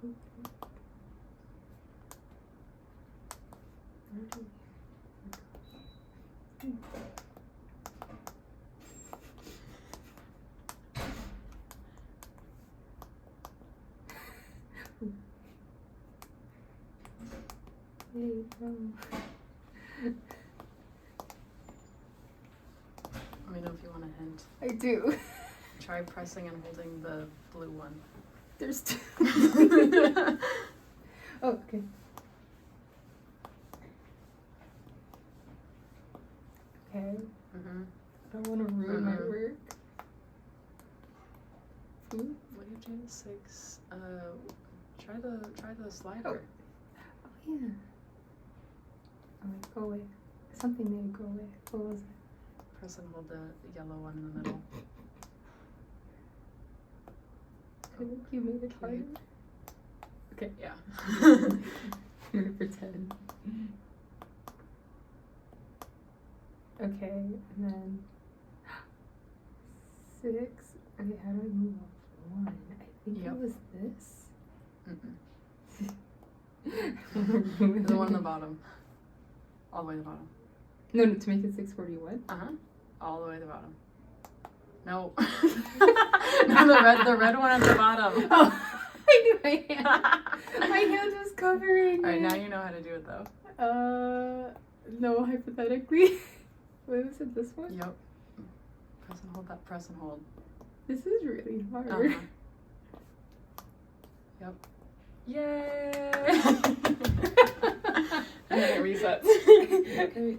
Let me know if you want a hint. I do. Try pressing and holding the blue one. There's two. Oh, okay. Okay. Mm-hmm. I don't want to ruin my work. Ooh. What do you do? 6. Try the slider. Oh yeah. Oh wait, go away. Something made it go away. What was it? Press and hold the yellow one in the middle. I think you made it harder. Okay. Yeah. I'm gonna pretend. Okay, and then 6. Okay, how do I move up 1? I think it was this. The one on the bottom. All the way to the bottom. No, to make it 641. All the way to the bottom. No. No, the red one at the bottom. Oh, I knew my hand. My hand was covering. Alright, now you know how to do it though. No, hypothetically. Wait, was it this one? Yep. Press and hold that. Press and hold. This is really hard. Yep. Yay! And then it resets. Okay.